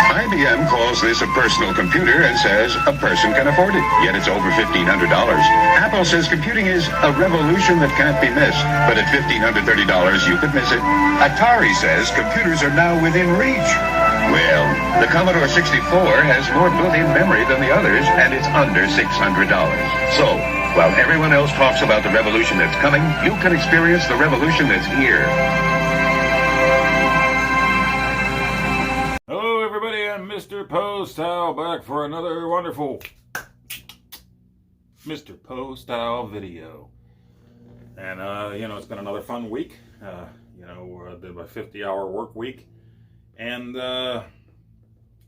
IBM calls this a personal computer and says a person can afford it, yet it's over $1,500. Apple says computing is a revolution that can't be missed, but at $1,530 you could miss it. Atari says computers are now within reach. Well, the Commodore 64 has more built-in memory than the others, and it's under $600. So, while everyone else talks about the revolution that's coming, you can experience the revolution that's here. Hello everybody, I'm Mr. Poestyle, back for another wonderful Mr. Poestyle video. And, it's been another fun week. I did my 50-hour work week. And, the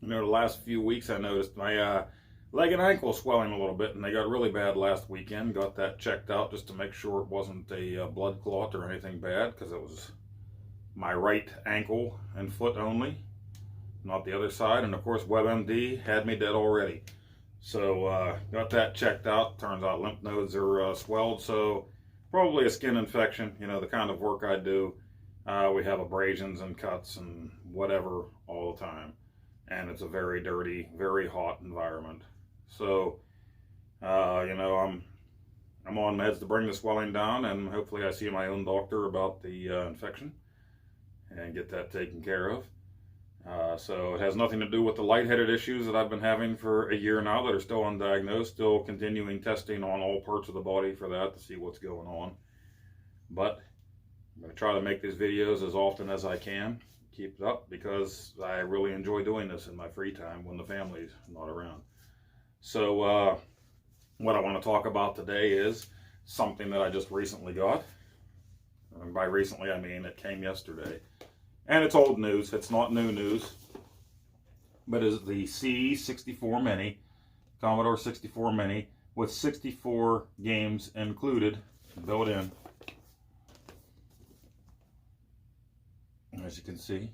last few weeks I noticed my leg and ankle swelling a little bit, and they got really bad last weekend. Got that checked out just to make sure it wasn't a blood clot or anything bad, because it was my right ankle and foot only, not the other side. And of course WebMD had me dead already. So got that checked out. Turns out lymph nodes are swelled, so probably a skin infection. The kind of work I do, we have abrasions and cuts and whatever all the time, and it's a very dirty, very hot environment. So I'm on meds to bring the swelling down, and hopefully I see my own doctor about the infection and get that taken care of. So it has nothing to do with the lightheaded issues that I've been having for a year now that are still undiagnosed, still continuing testing on all parts of the body for that to see what's going on. But I'm going to try to make these videos as often as I can, keep it up, because I really enjoy doing this in my free time when the family's not around. So what I want to talk about today is something that I just recently got. And by recently I mean it came yesterday. And it's old news, it's not new news, but it's the C64 Mini, Commodore 64 Mini, with 64 games included, built in, as you can see.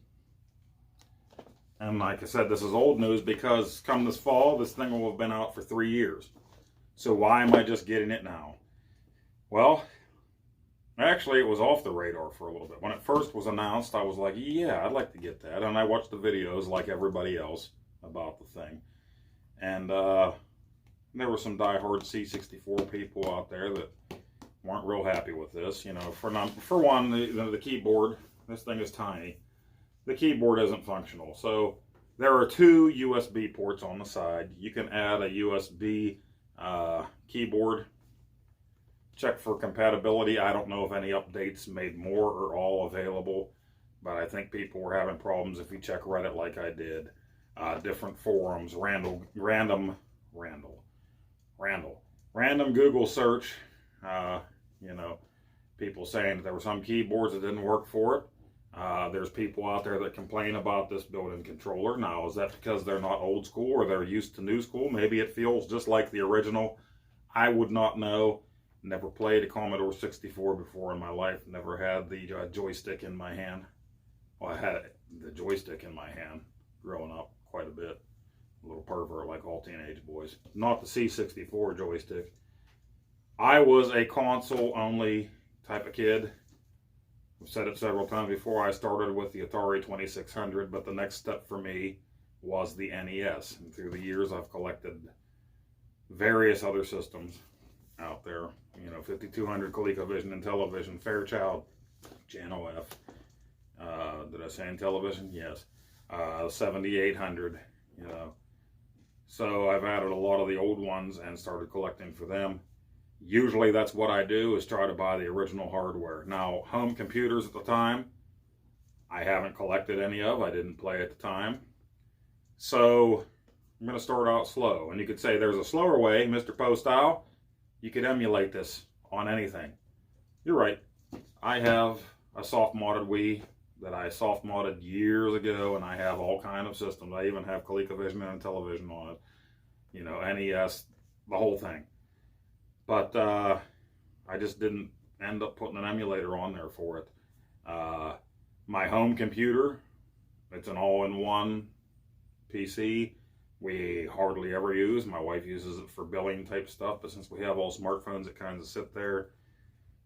And like I said, this is old news because come this fall, this thing will have been out for 3 years. So why am I just getting it now? Well, actually, it was off the radar for a little bit. When it first was announced, I was like, yeah, I'd like to get that. And I watched the videos like everybody else about the thing. And there were some diehard C64 people out there that weren't real happy with this. For one, the keyboard, this thing is tiny. The keyboard isn't functional. So there are 2 USB ports on the side. You can add a USB keyboard. Check for compatibility. I don't know if any updates made more or all available, but I think people were having problems if you check Reddit like I did. Different forums, random Google search, people saying that there were some keyboards that didn't work for it. There's people out there that complain about this built-in controller. Now, is that because they're not old school or they're used to new school? Maybe it feels just like the original. I would not know. Never played a Commodore 64 before in my life. Never had the joystick in my hand. Well, I had the joystick in my hand growing up quite a bit. A little pervert like all teenage boys. Not the C64 joystick. I was a console-only type of kid. I've said it several times before. I started with the Atari 2600, but the next step for me was the NES. And through the years, I've collected various other systems out there. 5200 ColecoVision and television, Fairchild, Channel F. Did I say Intellivision? Yes. 7800, So I've added a lot of the old ones and started collecting for them. Usually that's what I do, is try to buy the original hardware. Now, home computers at the time, I haven't collected any of. I didn't play at the time. So I'm going to start out slow. And you could say there's a slower way, Mr. Poestyle. You could emulate this on anything. You're right. I have a soft-modded Wii that I soft-modded years ago, and I have all kind of systems. I even have ColecoVision and television on it. NES, the whole thing. But I just didn't end up putting an emulator on there for it. My home computer, it's an all-in-one PC. We hardly ever use. My wife uses it for billing type stuff, but since we have all smartphones, it kind of sit there.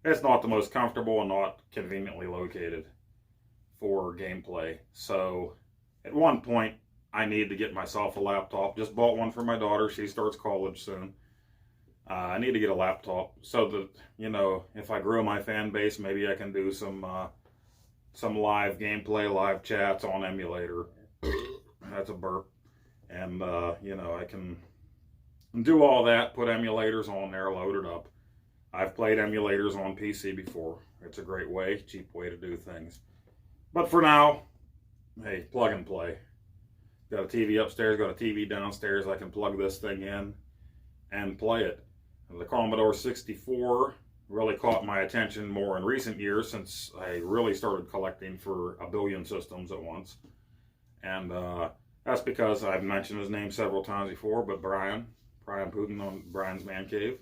It's not the most comfortable and not conveniently located for gameplay. So at one point, I need to get myself a laptop. Just bought one for my daughter. She starts college soon. I need to get a laptop so that, you know, if I grow my fan base, maybe I can do some live gameplay, live chats on emulator. That's a burp. And, you know, I can do all that, put emulators on there, load it up. I've played emulators on PC before. It's a great way, cheap way to do things. But for now, hey, plug and play. Got a TV upstairs, got a TV downstairs. I can plug this thing in and play it. The Commodore 64 really caught my attention more in recent years since I really started collecting for a billion systems at once. And that's because I've mentioned his name several times before, but Brian Putin on Brian's Man Cave.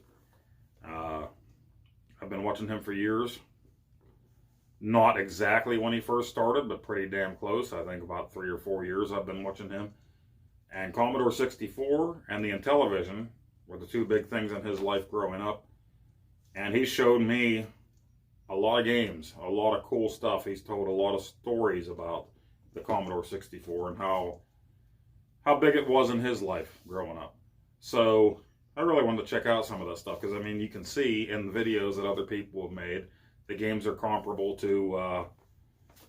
I've been watching him for years. Not exactly when he first started, but pretty damn close. I think about 3 or 4 years I've been watching him. And Commodore 64 and the Intellivision were the two big things in his life growing up. And he showed me a lot of games, a lot of cool stuff. He's told a lot of stories about the Commodore 64 and how big it was in his life growing up. So I really wanted to check out some of that stuff because, I mean, you can see in the videos that other people have made, the games are comparable to,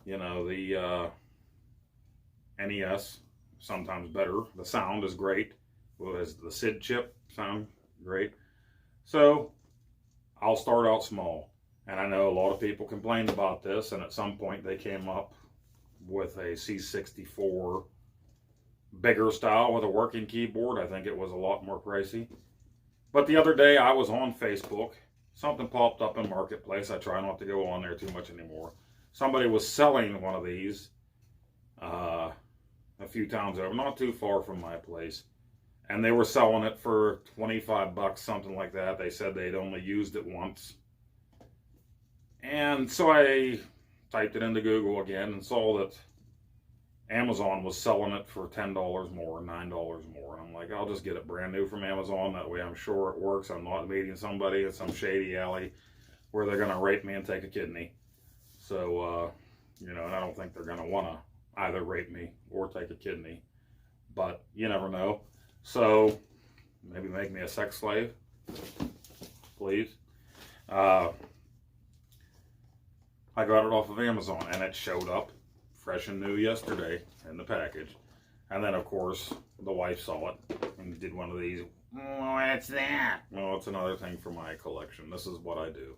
you know, the NES, sometimes better. The sound is great. Well, as the SID chip sound great. So I'll start out small. And I know a lot of people complained about this, and at some point they came up with a C64 bigger style with a working keyboard. I think it was a lot more pricey. But the other day I was on Facebook. Something popped up in Marketplace. I try not to go on there too much anymore. Somebody was selling one of these a few towns over, not too far from my place. And they were selling it for 25 bucks, something like that. They said they'd only used it once. And so I typed it into Google again and saw that Amazon was selling it for $10 more, $9 more. And I'm like, I'll just get it brand new from Amazon. That way I'm sure it works. I'm not meeting somebody at some shady alley where they're going to rape me and take a kidney. So, you know, and I don't think they're going to want to either rape me or take a kidney. But you never know. So, maybe make me a sex slave, please. I got it off of Amazon, and it showed up fresh and new yesterday in the package. And then, of course, the wife saw it and did one of these, what's that? Well, it's another thing for my collection. This is what I do.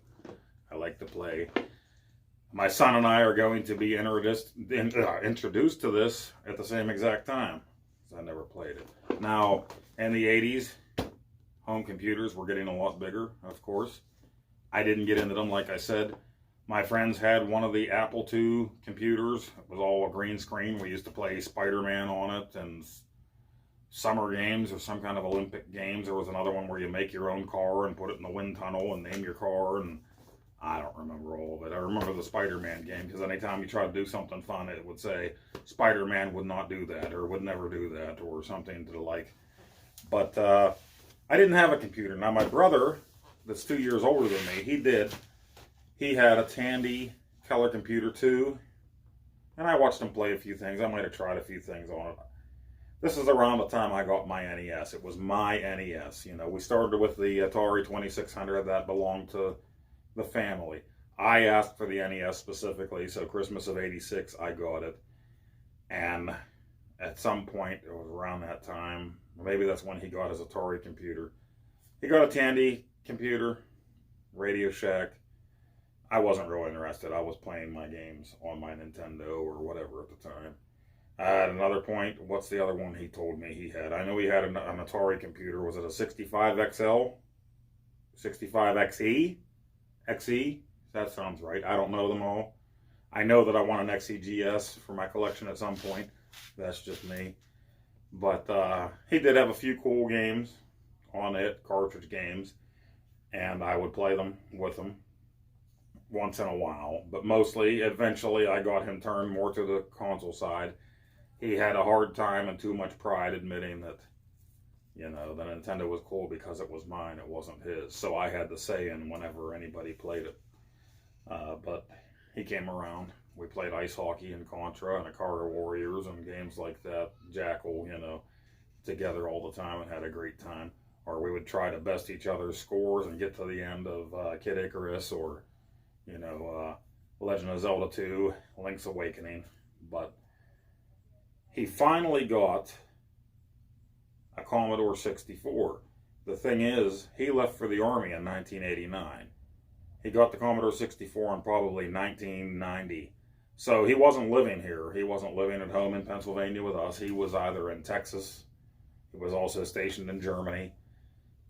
I like to play. My son and I are going to be introduced to this at the same exact time. I never played it. Now, in the 80s, home computers were getting a lot bigger, of course. I didn't get into them, like I said. My friends had one of the Apple II computers. It was all a green screen. We used to play Spider-Man on it and summer games or some kind of Olympic games. There was another one where you make your own car and put it in the wind tunnel and name your car, and I don't remember all of it. I remember the Spider-Man game, because anytime you try to do something fun, it would say, Spider-Man would not do that, or would never do that, or something to the like. But I didn't have a computer. Now, my brother, that's 2 years older than me, he did. He had a Tandy color computer, too. And I watched him play a few things. I might have tried a few things on it. This is around the time I got my NES. It was my NES. You know, we started with the Atari 2600. That belonged to the family. I asked for the NES specifically, so Christmas of '86 I got it. And at some point, it was around that time, maybe that's when he got his Atari computer. He got a Tandy computer, Radio Shack. I wasn't really interested. I was playing my games on my Nintendo or whatever at the time. At another point, what's the other one he told me he had? I know he had an Atari computer. Was it a 65 XL? 65 XE? XE? That sounds right. I don't know them all. I know that I want an XEGS for my collection at some point. That's just me. But he did have a few cool games on it, cartridge games, and I would play them with him once in a while. But mostly, eventually, I got him turned more to the console side. He had a hard time and too much pride admitting that, you know, the Nintendo was cool because it was mine, it wasn't his. So I had the say in whenever anybody played it. But he came around. We played ice hockey and Contra and Akara Warriors and games like that, Jackal, you know, together all the time and had a great time. Or we would try to best each other's scores and get to the end of Kid Icarus or, you know, Legend of Zelda 2, Link's Awakening. But he finally got a Commodore 64. The thing is, he left for the Army in 1989. He got the Commodore 64 in probably 1990. So he wasn't living here. He wasn't living at home in Pennsylvania with us. He was either in Texas. He was also stationed in Germany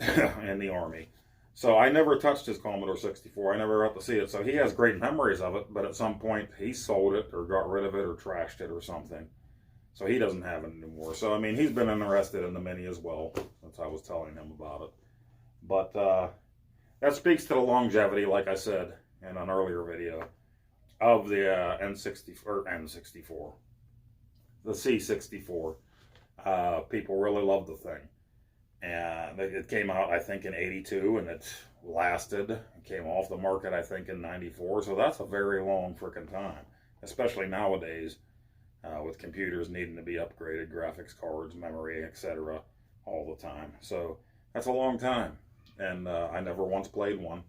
in the Army. So I never touched his Commodore 64. I never got to see it. So he has great memories of it, but at some point he sold it or got rid of it or trashed it or something. So he doesn't have it anymore. So, I mean, he's been interested in the Mini as well, since I was telling him about it. But that speaks to the longevity, like I said in an earlier video, of the N64, the C64. People really love the thing. And it came out, I think, in 82, and it lasted. It came off the market, I think, in 94. So that's a very long freaking time, especially nowadays. With computers needing to be upgraded, graphics cards, memory, etc. all the time. So that's a long time. And I never once played one.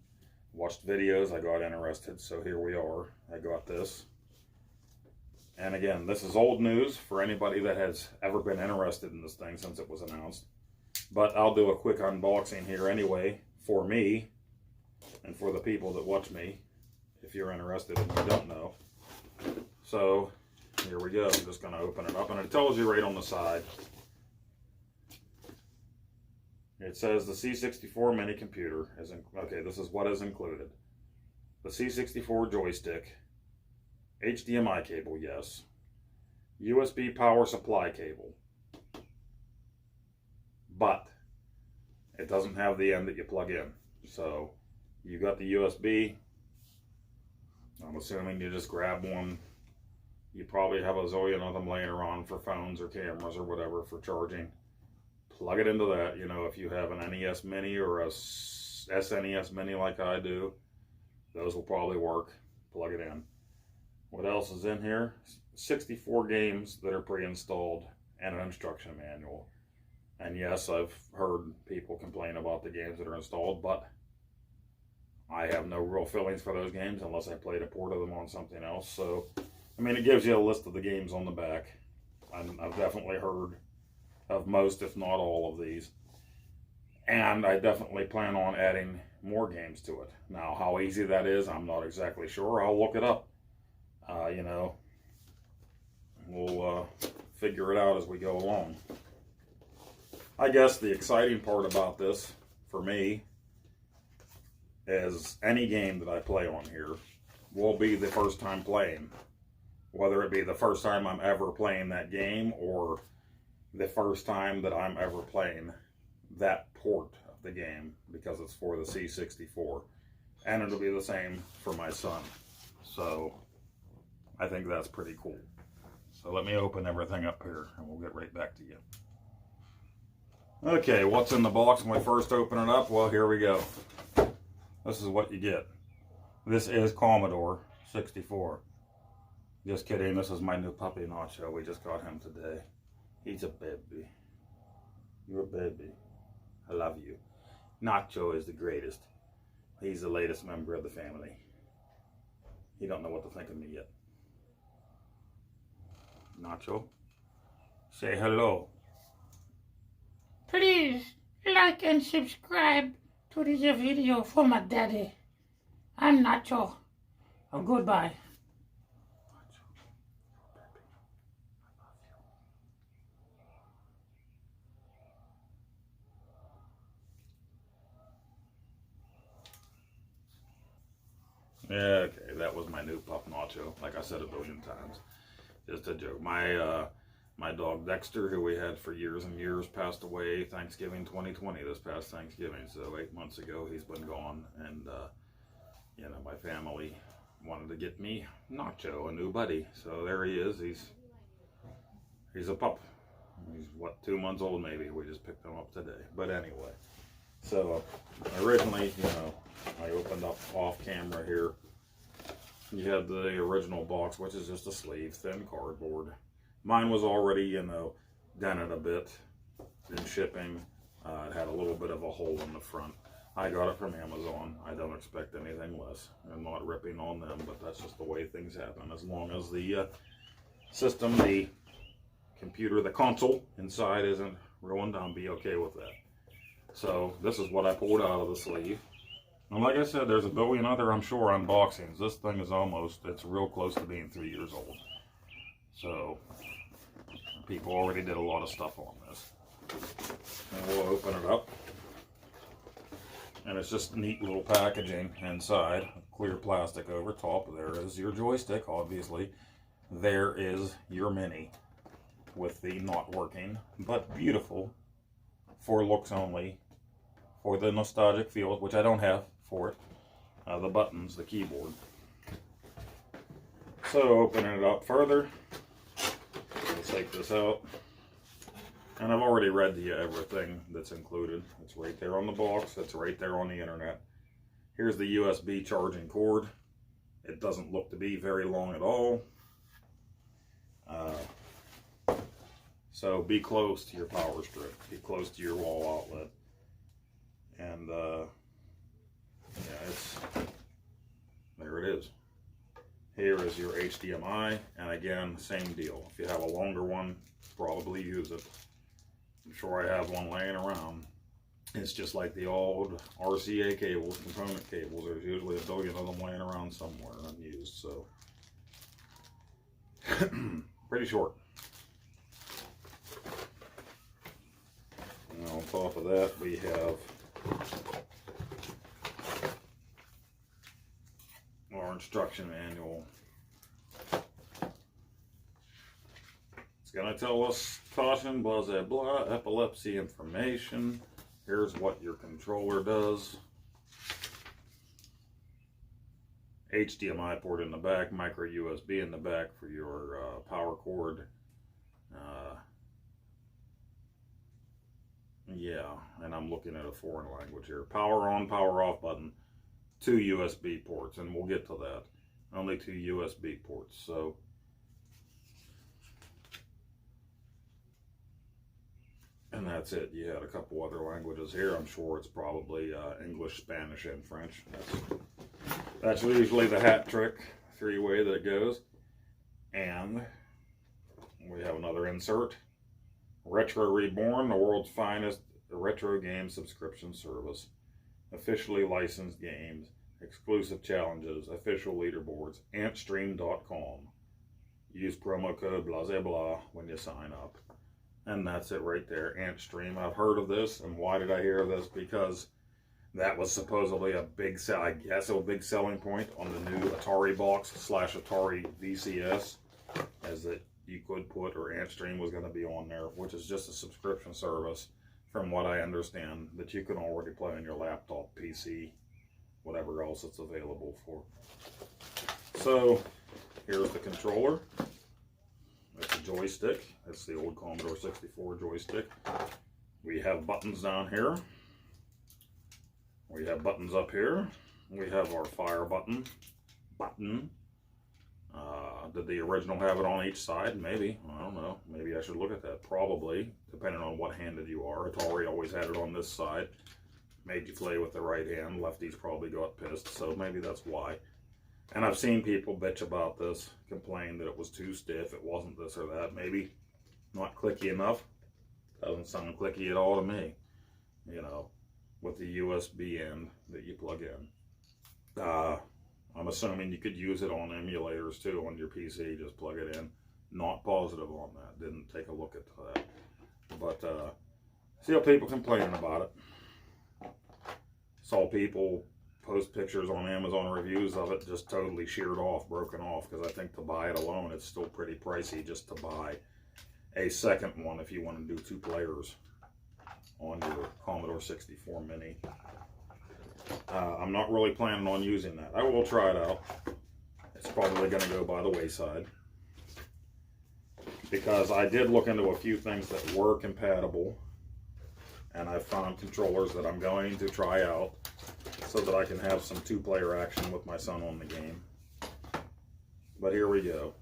Watched videos, I got interested, so here we are. I got this. And again, this is old news for anybody that has ever been interested in this thing since it was announced. But I'll do a quick unboxing here anyway, for me, and for the people that watch me, if you're interested and you don't know. So here we go. I'm just going to open it up, and it tells you right on the side. It says the C64 mini computer is okay. This is what is included: the C64 joystick, HDMI cable, yes, USB power supply cable, but it doesn't have the end that you plug in. So you got the USB. I'm assuming you just grab one. You probably have a zillion of them laying around for phones or cameras or whatever for charging. Plug it into that. You know, if you have an NES Mini or a SNES Mini like I do, those will probably work. Plug it in. What else is in here? 64 games that are pre-installed and an instruction manual. And yes, I've heard people complain about the games that are installed, but I have no real feelings for those games unless I played a port of them on something else. So, I mean, it gives you a list of the games on the back. I've definitely heard of most, if not all, of these. And I definitely plan on adding more games to it. Now, how easy that is, I'm not exactly sure. I'll look it up. You know, we'll figure it out as we go along. I guess the exciting part about this, for me, is any game that I play on here will be the first time playing. Whether it be the first time I'm ever playing that game or the first time that I'm ever playing that port of the game, because it's for the C64. And it'll be the same for my son. So I think that's pretty cool. So let me open everything up here and we'll get right back to you. Okay, what's in the box when we first open it up? Well, here we go. This is what you get. This is Commodore 64. Just kidding, this is my new puppy, Nacho. We just got him today. He's a baby. You're a baby. I love you. Nacho is the greatest. He's the latest member of the family. He don't know what to think of me yet. Nacho, say hello. Please like and subscribe to this video for my daddy. I'm Nacho. Goodbye. Yeah, okay, that was my new pup, Nacho. Like I said a billion times. Just a joke. My dog Dexter, who we had for years and years, passed away Thanksgiving 2020, this past Thanksgiving. So 8 months ago, he's been gone. And, you know, my family wanted to get me Nacho, a new buddy. So there he is. He's a pup. He's, what, 2 months old maybe. We just picked him up today. But anyway. So originally, you know, I opened up off camera here. you had the original box, which is just a sleeve, thin cardboard. Mine was already, you know, dented a bit in shipping. It had a little bit of a hole in the front. I got it from Amazon. I don't expect anything less. I'm not ripping on them, but that's just the way things happen. As long as the system, the computer, the console inside isn't ruined, I'll be okay with that. So this is what I pulled out of the sleeve. And like I said, there's a billion other, I'm sure, unboxings. This thing is it's real close to being 3 years old. So people already did a lot of stuff on this. And we'll open it up. And it's just neat little packaging inside. Clear plastic over top. There is your joystick, obviously. There is your Mini with the not working, but beautiful, for looks only, for the nostalgic feel, which I don't have for it. The buttons, the keyboard. So opening it up further, let's take this out. And I've already read to you everything that's included. It's right there on the box. It's right there on the internet. Here's the USB charging cord. It doesn't look to be very long at all. So be close to your power strip. Be close to your wall outlet. And yeah, there it is. Here is your HDMI. And again, same deal. If you have a longer one, probably use it. I'm sure I have one laying around. It's just like the old RCA cables, component cables. There's usually a billion of them laying around somewhere unused, so. Pretty short. And on top of that, we have our instruction manual. Gonna tell us caution, blah blah blah, epilepsy information. Here's what your controller does. HDMI port in the back, micro USB in the back for your power cord. Yeah, and I'm looking at a foreign language here. Power on, power off button. 2 USB ports, and we'll get to that. Only 2 USB ports, so. And that's it. You had a couple other languages here. I'm sure it's probably English, Spanish, and French. That's usually the hat trick, 3-way that it goes. And we have another insert. Retro Reborn, the world's finest retro game subscription service. Officially licensed games, exclusive challenges, official leaderboards, antstream.com. Use promo code blah blah blah when you sign up. And that's it right there, Antstream. I've heard of this, and why did I hear of this? Because that was supposedly a big big selling point on the new Atari box / Atari VCS, as that you could put, or Antstream was going to be on there, which is just a subscription service, from what I understand, that you can already play on your laptop, PC, whatever else it's available for. So, here's the controller. That's a joystick. That's the old Commodore 64 joystick. We have buttons down here. We have buttons up here. We have our fire button. Did the original have it on each side? Maybe. I don't know. Maybe I should look at that. Probably, depending on what handed you are. Atari always had it on this side. Made you play with the right hand. Lefties probably got pissed, so maybe that's why. And I've seen people bitch about this, complain that it was too stiff, it wasn't this or that. Maybe not clicky enough. Doesn't sound clicky at all to me, you know, with the USB end that you plug in. I'm assuming you could use it on emulators too on your PC, just plug it in. Not positive on that, didn't take a look at that. But see how people complaining about it. Saw people post pictures on Amazon reviews of it just totally sheared off, broken off, because I think to buy it alone it's still pretty pricey just to buy a second one if you want to do 2 players on your Commodore 64 Mini. I'm not really planning on using that. I will try it out. It's probably going to go by the wayside, because I did look into a few things that were compatible, and I found controllers that I'm going to try out so that I can have some 2-player action with my son on the game. But here we go.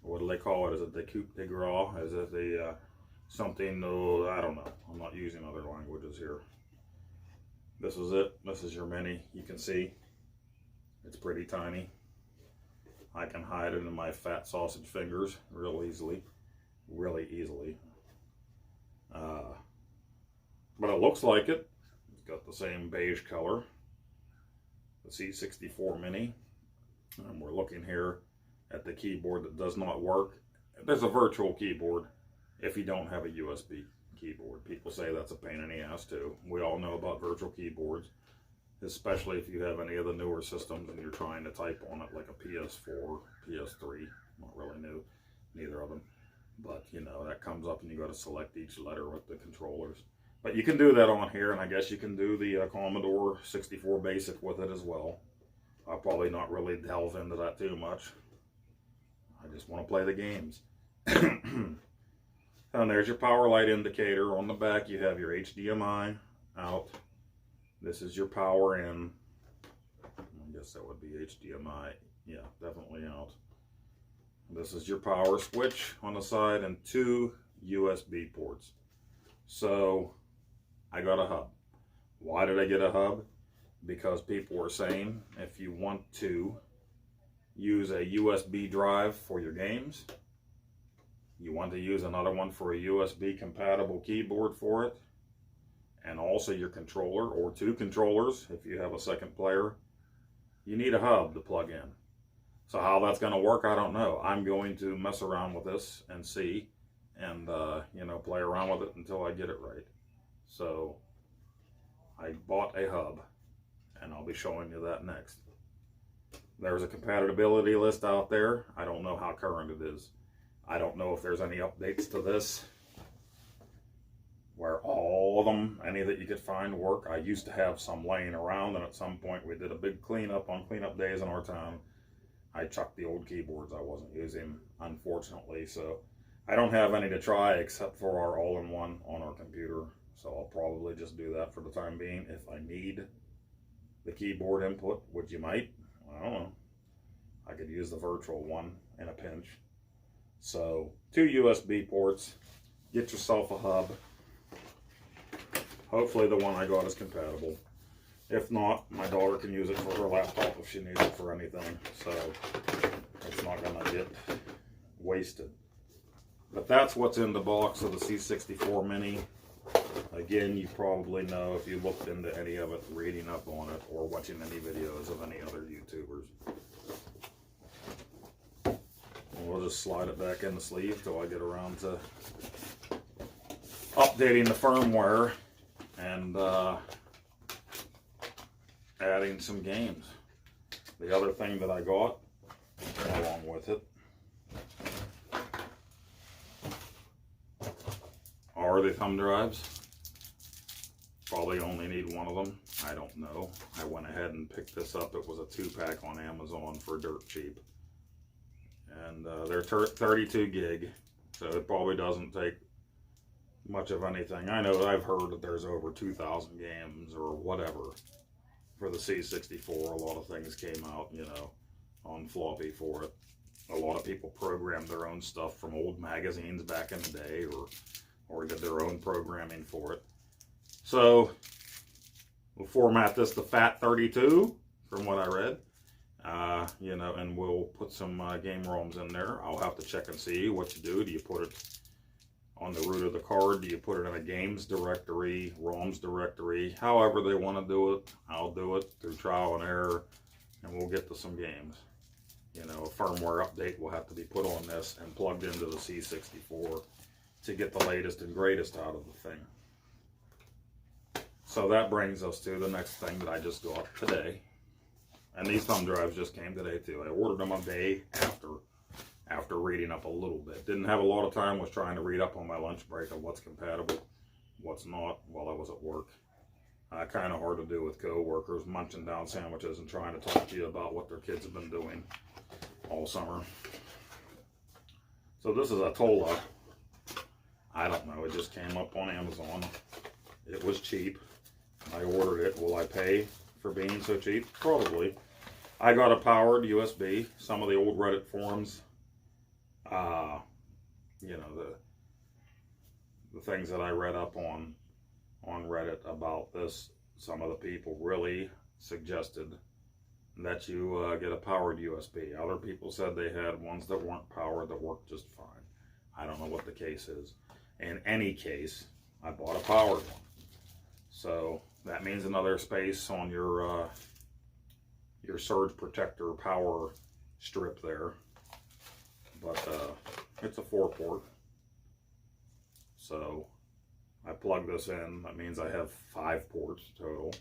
What do they call it? Is it the coup de grace? Is it the something? No, I don't know. I'm not using other languages here. This is it. This is your mini. You can see it's pretty tiny. I can hide it in my fat sausage fingers real easily. Really easily. But it looks like it. It's got the same beige color. The C64 mini. And we're looking here at the keyboard that does not work. There's a virtual keyboard if you don't have a USB keyboard. People say that's a pain in the ass too. We all know about virtual keyboards, especially if you have any of the newer systems and you're trying to type on it, like a PS4, PS3. Not really new, neither of them. But you know, that comes up and you got to select each letter with the controllers. But you can do that on here, and I guess you can do the Commodore 64 Basic with it as well. I'll probably not really delve into that too much. I just want to play the games. And there's your power light indicator. On the back you have your HDMI out. This is your power in. I guess that would be HDMI. Yeah, definitely out. This is your power switch on the side and 2 USB ports. So I got a hub. Why did I get a hub? Because people were saying if you want to use a USB drive for your games, you want to use another one for a USB compatible keyboard for it, and also your controller or 2 controllers if you have a second player, you need a hub to plug in. So how that's going to work, I don't know. I'm going to mess around with this and see, and you know, play around with it until I get it right. So I bought a hub, and I'll be showing you that next. There's a compatibility list out there. I don't know how current it is. I don't know if there's any updates to this where all of them, any that you could find, work. I used to have some laying around, and at some point we did a big cleanup on cleanup days in our town. I chucked the old keyboards I wasn't using, unfortunately, so I don't have any to try except for our all-in-one on our computer. So I'll probably just do that for the time being. If I need the keyboard input, which you might, I don't know, I could use the virtual one in a pinch. So 2 USB ports, get yourself a hub. Hopefully the one I got is compatible. If not, my daughter can use it for her laptop if she needs it for anything, so it's not gonna get wasted. But that's what's in the box of the C64 Mini. Again, you probably know if you looked into any of it, reading up on it, or watching any videos of any other YouTubers. We'll just slide it back in the sleeve till I get around to updating the firmware and adding some games. The other thing that I got along with it are the thumb drives. Probably only need one of them. I don't know. I went ahead and picked this up. It was a 2-pack on Amazon for dirt cheap. And they're 32 gig, so it probably doesn't take much of anything. I know I've heard that there's over 2,000 games or whatever for the C64. A lot of things came out, you know, on floppy for it. A lot of people programmed their own stuff from old magazines back in the day, or did their own programming for it. So we'll format this to FAT32 from what I read. You know, and we'll put some game ROMs in there. I'll have to check and see what you do. Do you put it on the root of the card? Do you put it in a games directory, ROMs directory? However they want to do it, I'll do it through trial and error, and we'll get to some games. You know, a firmware update will have to be put on this and plugged into the C64 to get the latest and greatest out of the thing. So that brings us to the next thing that I just got today. And these thumb drives just came today too. I ordered them a day after reading up a little bit. Didn't have a lot of time, was trying to read up on my lunch break of what's compatible, what's not while I was at work. Kind of hard to do with co-workers, munching down sandwiches and trying to talk to you about what their kids have been doing all summer. So this is a Tola. I don't know, it just came up on Amazon. It was cheap. I ordered it. Will I pay for being so cheap? Probably. I got a powered USB. Some of the old Reddit forums, you know, the things that I read up on Reddit about this, some of the people really suggested that you get a powered USB. Other people said they had ones that weren't powered that worked just fine. I don't know what the case is. In any case, I bought a powered one. So that means another space on your surge protector power strip there. But it's a 4-port. So I plug this in. That means I have 5 ports total.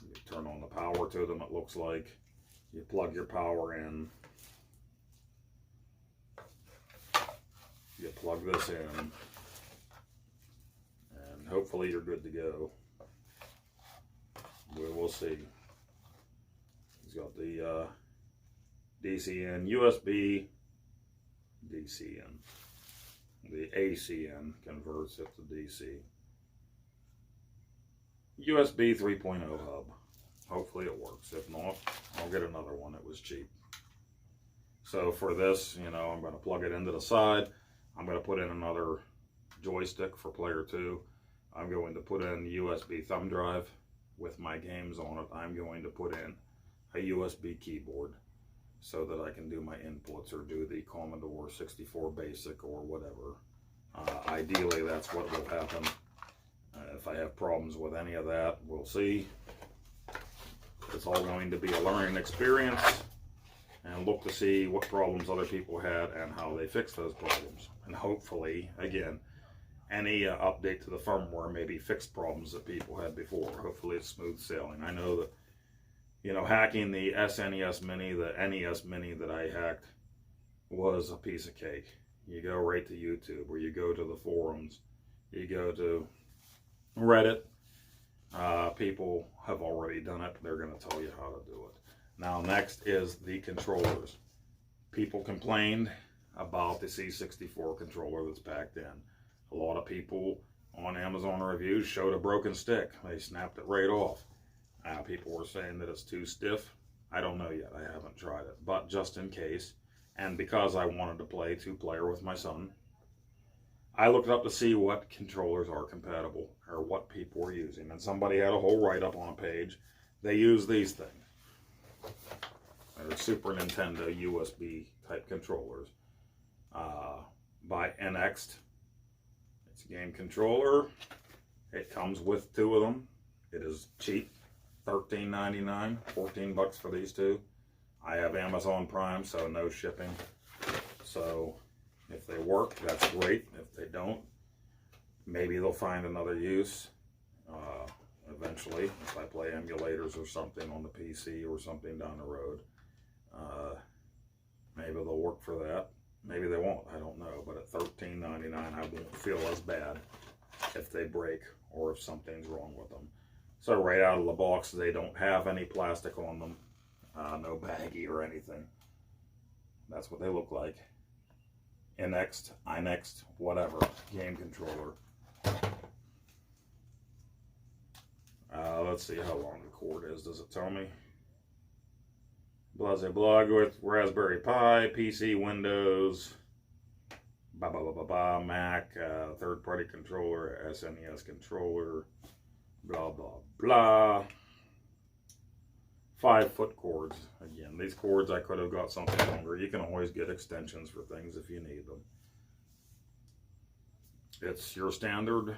You turn on the power to them, it looks like. You plug your power in. You plug this in. And hopefully you're good to go. We will see. He's got the DC in, USB, DC in. The AC in converts it to DC. USB 3.0 hub. Hopefully it works. If not, I'll get another one. It was cheap. So for this, you know, I'm going to plug it into the side. I'm going to put in another joystick for player 2. I'm going to put in USB thumb drive with my games on it. I'm going to put in a USB keyboard so that I can do my inputs or do the Commodore 64 basic or whatever. Ideally, that's what will happen. If I have problems with any of that, we'll see. It's all going to be a learning experience, and look to see what problems other people had and how they fixed those problems. And hopefully, again, any update to the firmware maybe fixed problems that people had before. Hopefully it's smooth sailing. I know that, you know, hacking the SNES Mini, the NES Mini that I hacked was a piece of cake. You go right to YouTube, or you go to the forums, you go to Reddit. People have already done it. They're going to tell you how to do it. Now, next is the controllers. People complained about the C64 controller that's packed in. A lot of people on Amazon reviews showed a broken stick. They snapped it right off. People were saying that it's too stiff. I don't know yet. I haven't tried it. But just in case, and because I wanted to play 2-player with my son, I looked up to see what controllers are compatible, or what people were using. And somebody had a whole write-up on a page. They use these things. They're Super Nintendo USB type controllers by NXT. It's a game controller. It comes with 2 of them. It is cheap, $13.99, 14 bucks for these 2. I have Amazon Prime, so no shipping. So if they work, that's great. If they don't, maybe they'll find another use eventually. If I play emulators or something on the PC or something down the road, maybe they'll work for that. Maybe they won't, I don't know. But at $13.99, I won't feel as bad if they break or if something's wrong with them. So right out of the box, they don't have any plastic on them, no baggie or anything. That's what they look like. NXT, iNext, whatever, game controller. Let's see how long the cord is. Does it tell me? Blase blog with Raspberry Pi, PC, Windows, Mac, third-party controller, SNES controller, blah, blah, blah. 5-foot cords. Again, these cords, I could have got something longer. You can always get extensions for things if you need them. It's your standard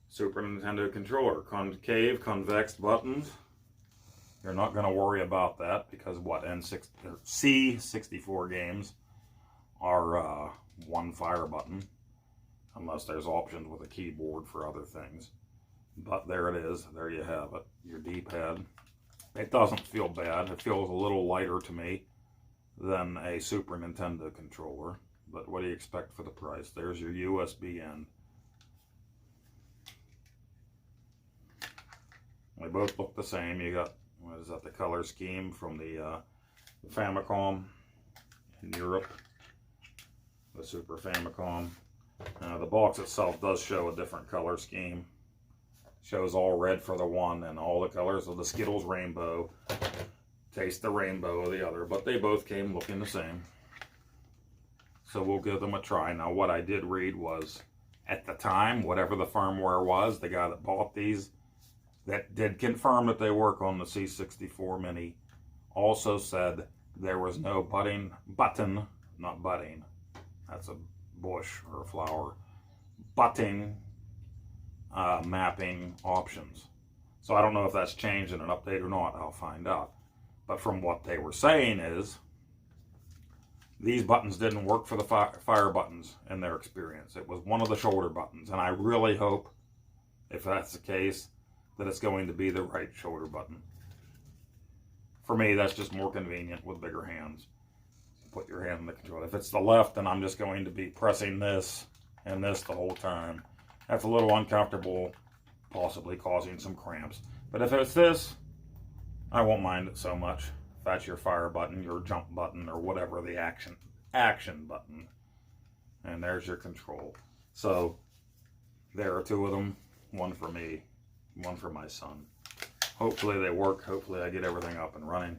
Super Nintendo controller. Concave, convex buttons. You're not going to worry about that because what C64 games are one fire button, unless there's options with a keyboard for other things. But there it is. There you have it. Your D-pad. It doesn't feel bad. It feels a little lighter to me than a Super Nintendo controller. But what do you expect for the price? There's your USB end. They both look the same. You got, what is that, the color scheme from the Famicom in Europe. The Super Famicom. The box itself does show a different color scheme. Shows all red for the one and all the colors of the Skittles rainbow taste the rainbow of the other, but they both came looking the same. So we'll give them a try. Now, what I did read was, at the time, whatever the firmware was, the guy that bought these, that did confirm that they work on the C64 Mini, also said there was no button, not budding, that's a bush or a flower, button mapping options. So I don't know if that's changed in an update or not. I'll find out. But from what they were saying is, these buttons didn't work for the fire buttons in their experience. It was one of the shoulder buttons. And I really hope, if that's the case, that it's going to be the right shoulder button. For me, that's just more convenient with bigger hands. Put your hand in the control. If it's the left, then I'm just going to be pressing this and this the whole time. That's a little uncomfortable, possibly causing some cramps. But if it's this, I won't mind it so much. If that's your fire button, your jump button, or whatever the action button. And there's your control. So there are two of them. One for me, one for my son. Hopefully they work. Hopefully I get everything up and running.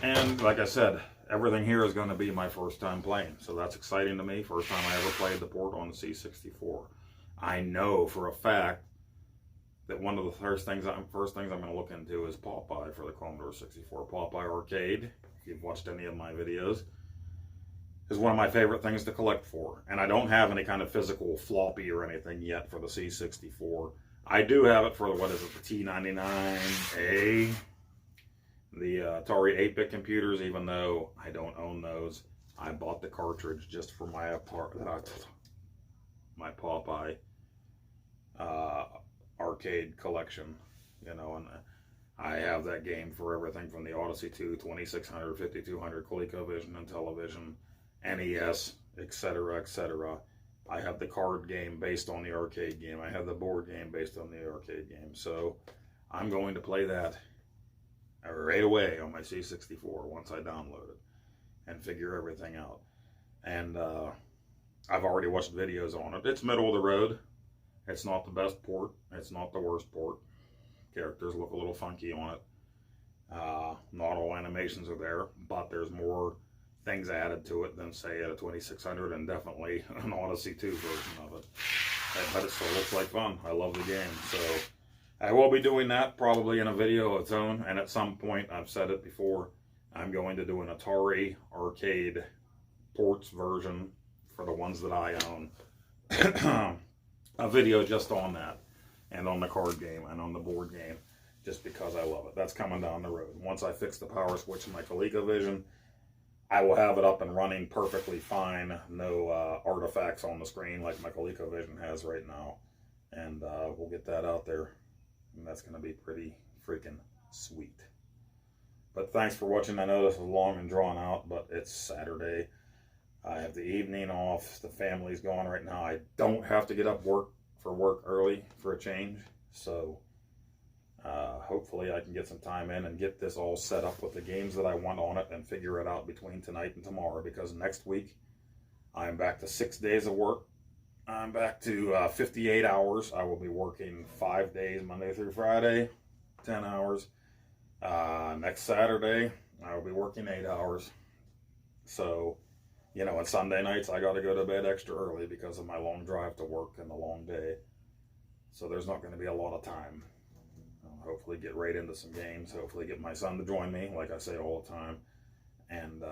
And like I said, everything here is going to be my first time playing. So that's exciting to me. First time I ever played the port on the C64. I know for a fact that one of the first things I'm going to look into is Popeye for the Commodore 64. Popeye Arcade, if you've watched any of my videos, is one of my favorite things to collect for. And I don't have any kind of physical floppy or anything yet for the C64. I do have it for, what is it, the T99A, the Atari 8-bit computers, even though I don't own those. I bought the cartridge just for my Popeye arcade collection, you know, and I have that game for everything from the Odyssey 2, 2600, 5200, ColecoVision and Television, NES, etc., etc. I have the card game based on the arcade game. I have the board game based on the arcade game. So I'm going to play that right away on my C64 once I download it and figure everything out. And I've already watched videos on it. It's middle of the road. It's not the best port. It's not the worst port. Characters look a little funky on it. Not all animations are there, but there's more things added to it than, say, at a 2600 and definitely an Odyssey 2 version of it. But it still looks like fun. I love the game. So I will be doing that probably in a video of its own. And at some point, I've said it before, I'm going to do an Atari arcade ports version for the ones that I own. A video just on that, and on the card game, and on the board game, just because I love it. That's coming down the road. Once I fix the power switch in my ColecoVision, I will have it up and running perfectly fine. No artifacts on the screen like my ColecoVision has right now. And we'll get that out there. And that's going to be pretty freaking sweet. But thanks for watching. I know this is long and drawn out, but it's Saturday. I have the evening off. The family's gone right now. I don't have to get up for work early for a change. So hopefully I can get some time in and get this all set up with the games that I want on it and figure it out between tonight and tomorrow, because next week I'm back to 6 days of work. I'm back to 58 hours. I will be working 5 days, Monday through Friday, 10 hours. Next Saturday, I will be working 8 hours. So, you know, on Sunday nights, I got to go to bed extra early because of my long drive to work and the long day. So there's not going to be a lot of time. I'll hopefully get right into some games. Hopefully get my son to join me, like I say all the time. And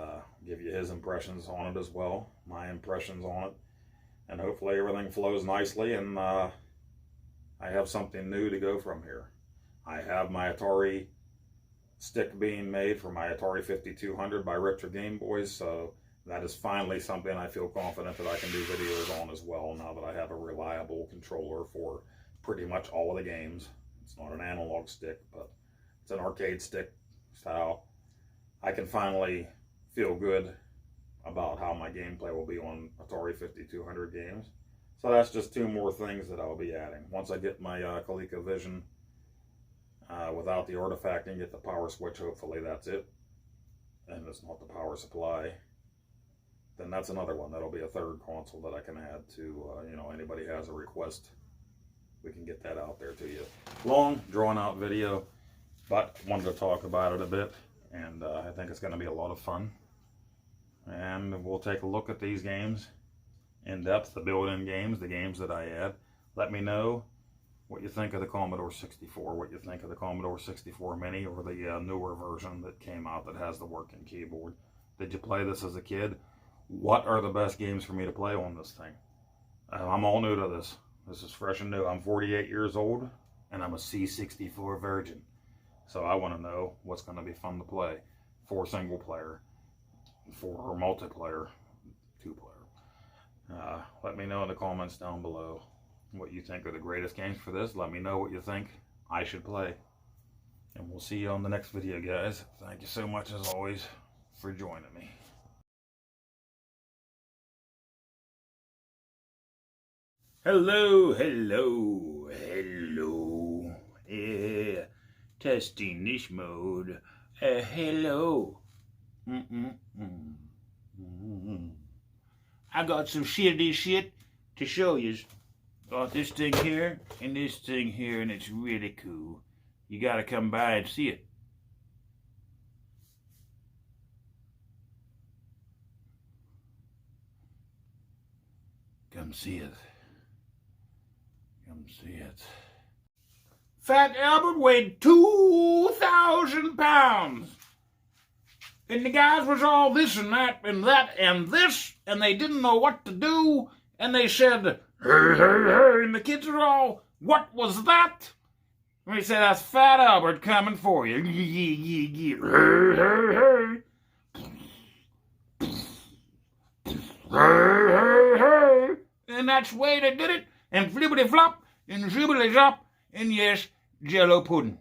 give you his impressions on it as well. My impressions on it. And hopefully everything flows nicely and I have something new to go from here. I have my Atari stick being made for my Atari 5200 by Retro Game Boys, so that is finally something I feel confident that I can do videos on as well, now that I have a reliable controller for pretty much all of the games. It's not an analog stick, but it's an arcade stick style. I can finally feel good about how my gameplay will be on Atari 5200 games. So that's just two more things that I'll be adding. Once I get my ColecoVision without the artifacting, get the power switch, hopefully that's it. And it's not the power supply. Then that's another one. That'll be a third console that I can add to, you know, anybody has a request. We can get that out there to you. Long, drawn out video, but wanted to talk about it a bit. And I think it's going to be a lot of fun. And we'll take a look at these games in depth, the built-in games, the games that I add. Let me know what you think of the Commodore 64, what you think of the Commodore 64 Mini, or the newer version that came out that has the working keyboard. Did you play this as a kid? What are the best games for me to play on this thing? I'm all new to this. This is fresh and new. I'm 48 years old, and I'm a C64 virgin. So I want to know what's going to be fun to play for single player, for multiplayer, 2-player. Let me know in the comments down below what you think are the greatest games for this. Let me know what you think I should play. And we'll see you on the next video, guys. Thank you so much, as always, for joining me. Hello, hello, hello. Testing this mode. Hello. I got some shitty shit to show you. Got this thing here and this thing here, and it's really cool. You gotta come by and see it. Come see it. Come see it. Fat Albert weighed 2,000 pounds. And the guys was all this and that and that and this, and they didn't know what to do, and they said, hey, hey, hey, and the kids were all, what was that? And he said, that's Fat Albert coming for you. Hey, hey, hey. Hey, hey, hey. And that's the way they did it, and flippity flop, and zibbity zop, and yes, Jello pudding.